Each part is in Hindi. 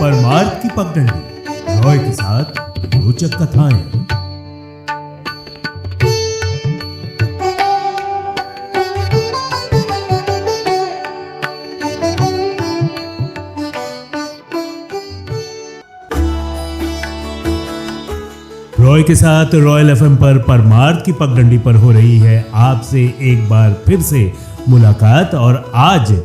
परमार्थ की पगडंडी, रॉय के साथ रोचक कथाएं। रॉय के साथ रॉयल एफएम पर परमार्थ की पगडंडी पर हो रही है आपसे एक बार फिर से मुलाकात। और आज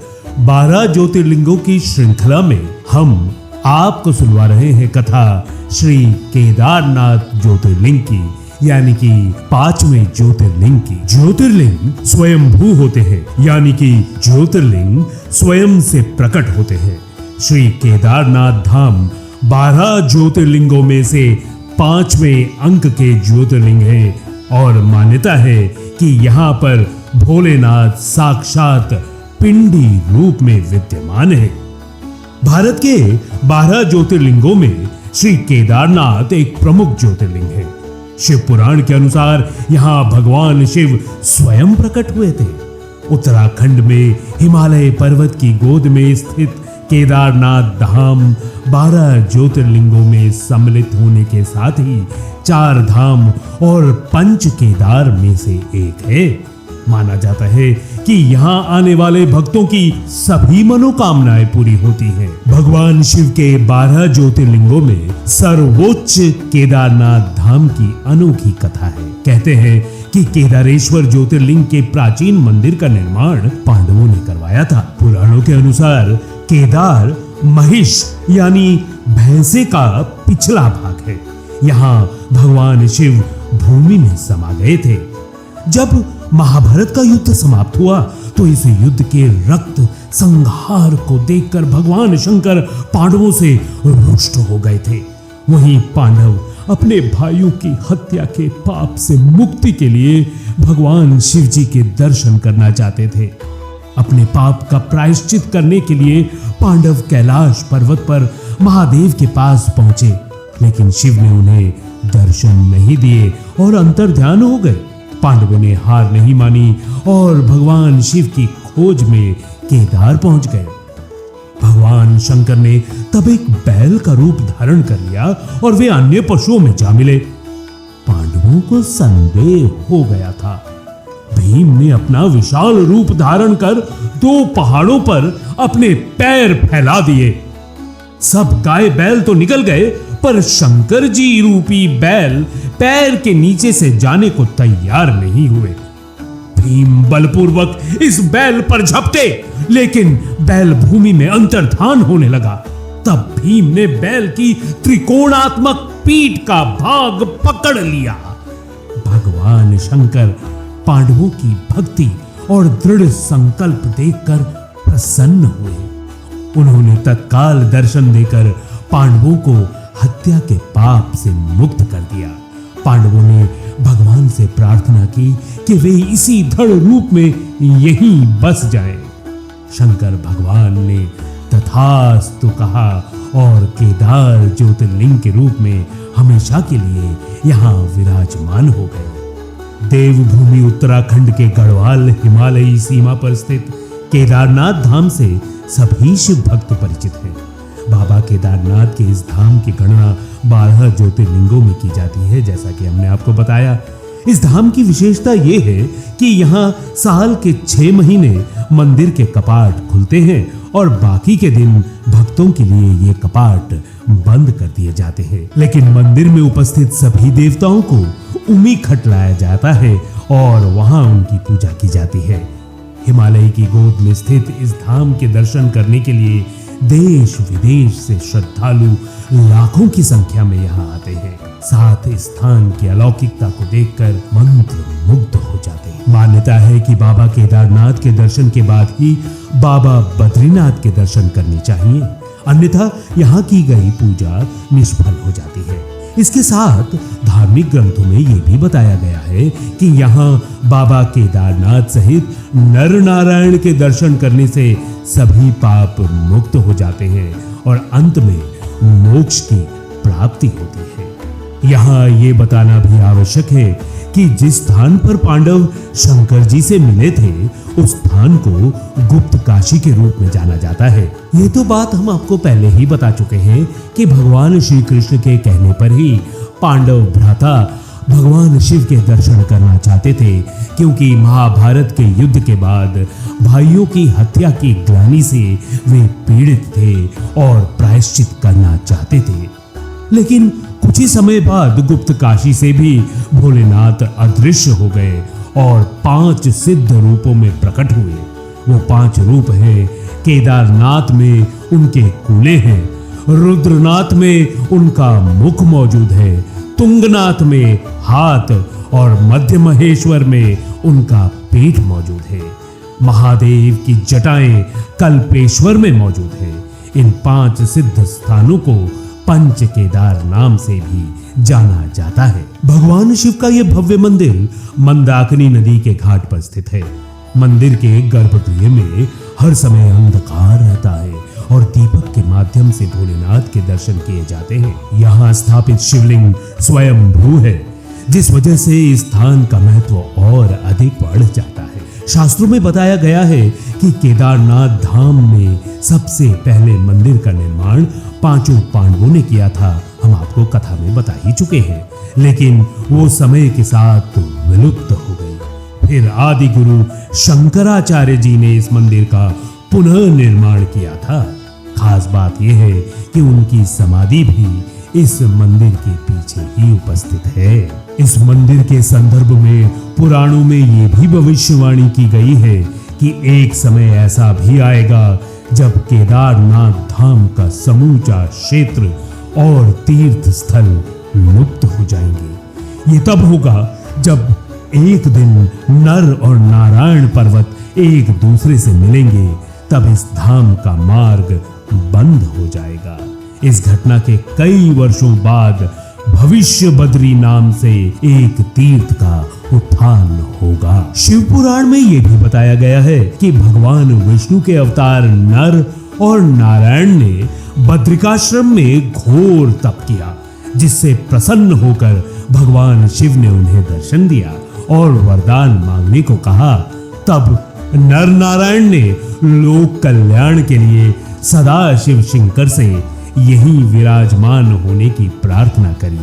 12 ज्योतिर्लिंगों की श्रृंखला में हम आपको सुनवा रहे हैं कथा श्री केदारनाथ ज्योतिर्लिंग की, यानी कि 5वें ज्योतिर्लिंग की। ज्योतिर्लिंग स्वयंभू होते हैं, यानी कि ज्योतिर्लिंग स्वयं से प्रकट होते हैं। श्री केदारनाथ धाम 12 ज्योतिर्लिंगों में से 5वें अंक के ज्योतिर्लिंग है और मान्यता है कि यहाँ पर भोलेनाथ साक्षात पिंडी रूप में विद्यमान है। भारत के 12 ज्योतिर्लिंगों में श्री केदारनाथ एक प्रमुख ज्योतिर्लिंग है। शिव पुराण के अनुसार यहाँ भगवान शिव स्वयं प्रकट हुए थे। उत्तराखंड में हिमालय पर्वत की गोद में स्थित केदारनाथ धाम 12 ज्योतिर्लिंगों में सम्मिलित होने के साथ ही 4 धाम और पंच केदार में से एक है। माना जाता है कि यहाँ आने वाले भक्तों की सभी मनोकामनाएं पूरी होती हैं। भगवान शिव के 12 ज्योतिर्लिंगों में सर्वोच्च केदारनाथ धाम की अनोखी कथा है। कहते हैं कि केदारेश्वर ज्योतिर्लिंग के प्राचीन मंदिर का निर्माण पांडवों ने करवाया था। पुराणों के अनुसार केदार महिष यानी भैंसे का पिछला भाग है। यहाँ भगवान शिव भूमि में समा गए थे। जब महाभारत का युद्ध समाप्त हुआ तो इस युद्ध के रक्त संहार को देखकर भगवान शंकर पांडवों से रुष्ट हो गए थे। वहीं पांडव अपने भाइयों की हत्या के पाप से मुक्ति के लिए भगवान शिव जी के दर्शन करना चाहते थे। अपने पाप का प्रायश्चित करने के लिए पांडव कैलाश पर्वत पर महादेव के पास पहुंचे, लेकिन शिव ने उन्हें दर्शन नहीं दिए और अंतर्ध्यान हो गए। पांडवों ने हार नहीं मानी और भगवान शिव की खोज में केदार पहुंच गए। भगवान शंकर ने तब एक बैल का रूप धारण कर लिया और वे अन्य पशुओं में जा मिले। पांडवों को संदेह हो गया था। भीम ने अपना विशाल रूप धारण कर 2 पहाड़ों पर अपने पैर फैला दिए। सब गाय बैल तो निकल गए, पर शंकर जी रूपी बैल पैर के नीचे से जाने को तैयार नहीं हुए। भीम बलपूर्वक इस बैल पर झपटे, लेकिन बैल भूमि में अंतर्धान होने लगा। तब भीम ने बैल की त्रिकोणात्मक पीठ का भाग पकड़ लिया। भगवान शंकर पांडवों की भक्ति और दृढ़ संकल्प देखकर प्रसन्न हुए। उन्होंने तत्काल दर्शन देकर पांडवों को हत्या के पाप से मुक्त कर दिया। पांडवों ने भगवान से प्रार्थना की कि वे इसी दृढ़ रूप में यहीं बस जाएं। शंकर भगवान ने तथास्तु कहा और केदार ज्योतिर्लिंग के रूप में हमेशा के लिए यहाँ विराजमान हो गए। देवभूमि उत्तराखंड के गढ़वाल हिमालयी सीमा पर स्थित केदारनाथ धाम से सभी शिव भक्त परिचित हैं। बाबा केदारनाथ के इस धाम की गणना 12 ज्योतिर्लिंगों में की जाती है, जैसा कि हमने आपको बताया। इस धाम की विशेषता यह है कि यहाँ साल के 6 महीने मंदिर के कपाट खुलते हैं और बाकी के दिन भक्तों के लिए ये कपाट बंद कर दिए जाते हैं। लेकिन मंदिर में उपस्थित सभी देवताओं को उमी खटलाया जाता है और वहां उनकी पूजा की जाती है। हिमालय की गोद में स्थित इस धाम के दर्शन करने के लिए देश विदेश से श्रद्धालु लाखों की संख्या में यहाँ आते हैं। साथ इस स्थान की अलौकिकता को देखकर मंत्र मुग्ध हो जाते हैं। मान्यता है कि बाबा केदारनाथ के दर्शन के बाद ही बाबा बद्रीनाथ के दर्शन करने चाहिए, अन्यथा यहाँ की गई पूजा निष्फल हो जाती है। इसके साथ धार्मिक ग्रंथों में यह भी बताया गया है कि यहाँ बाबा केदारनाथ सहित नर नारायण के दर्शन करने से सभी पाप मुक्त हो जाते हैं और अंत में मोक्ष की प्राप्ति होती है। यहाँ ये बताना भी आवश्यक है कि जिस स्थान पर पांडव शंकर जी से मिले थे उस स्थान को गुप्त काशी के रूप में जाना जाता है। ये तो बात हम आपको पहले ही बता चुके हैं कि भगवान श्री कृष्ण के कहने पर ही पांडव भ्राता भगवान शिव के दर्शन करना चाहते थे, क्योंकि महाभारत के युद्ध के बाद भाइयों की हत्या की ग्लानि से वे पीड़ित थे और प्रायश्चित करना चाहते थे। लेकिन कुछ ही समय बाद गुप्त काशी से भी भोलेनाथ अदृश्य हो गए और 5 सिद्ध रूपों में प्रकट हुए। वो 5 रूप हैं, केदारनाथ में उनके कूले हैं, रुद्रनाथ में उनका मुख मौजूद है, तुंगनाथ में हाथ और मध्य महेश्वर में उनका पेट मौजूद है। महादेव की जटाएं कल्पेश्वर में मौजूद है। इन 5 सिद्ध स्थानों को पंच केदार नाम से भी जाना जाता है। भगवान शिव का यह भव्य मंदिर मंदाकिनी नदी के घाट पर स्थित है। मंदिर के गर्भगृह में हर समय अंधकार रहता है और दीपक के माध्यम से भोलेनाथ के दर्शन किए जाते हैं। यहाँ स्थापित शिवलिंग स्वयंभू है, जिस वजह से इस स्थान का महत्व और अधिक बढ़ जाता है। शास्त्रों में बताया गया है कि केदारनाथ धाम में सबसे पहले मंदिर का निर्माण 5 पांडवों ने किया था। हम आपको कथा में बता ही चुके हैं, लेकिन वो समय के साथ विलुप्त हो गई। फिर आदि गुरु शंकराचार्य जी ने इस मंदिर का पुनः निर्माण किया था। खास बात यह है कि उनकी समाधि भी इस मंदिर के पीछे ही उपस्थित है। इस मंदिर के संदर्भ में पुराणों में यह भी भविष्यवाणी की गई है कि एक समय ऐसा भी आएगा जब केदारनाथ धाम का समूचा क्षेत्र और तीर्थ स्थल लुप्त हो जाएंगे। ये तब होगा जब एक दिन नर और नारायण पर्वत एक दूसरे से मिलेंगे, तब इस धाम का मार्ग बंद हो जाएगा। इस घटना के कई वर्षों बाद भविष्य बद्री नाम से एक तीर्थ का उत्थान होगा। शिव पुराण में यह भी बताया गया है कि भगवान विष्णु के अवतार नर और नारायण ने बद्रिकाश्रम में घोर तप किया, जिससे प्रसन्न होकर भगवान शिव ने उन्हें दर्शन दिया और वरदान मांगने को कहा। तब नर नारायण ने लोक कल्याण के लिए सदा शिव शंकर से यहीं विराजमान होने की प्रार्थना करी।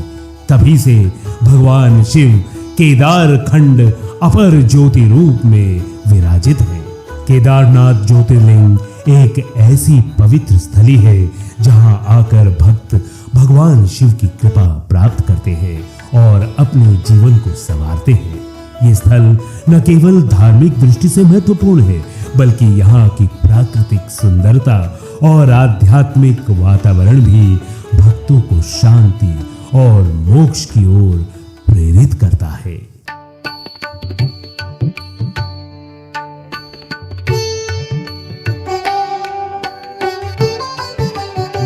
तभी से भगवान शिव केदार खंड अपर ज्योति रूप में विराजित है। केदारनाथ ज्योतिर्लिंग एक ऐसी पवित्र स्थली है जहां आकर भक्त भगवान शिव की कृपा प्राप्त करते हैं और अपने जीवन को संवारते हैं। ये स्थल न केवल धार्मिक दृष्टि से महत्वपूर्ण है, बल्कि यहाँ की प्राकृतिक सुंदरता और आध्यात्मिक वातावरण भी भक्तों को शांति और मोक्ष की ओर प्रेरित करता है।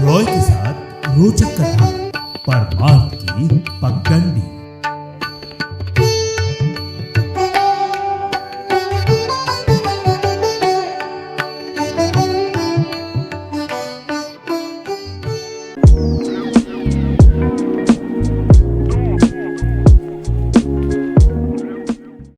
रॉय के साथ रोचक कथा परमार्थ की पगडंडी।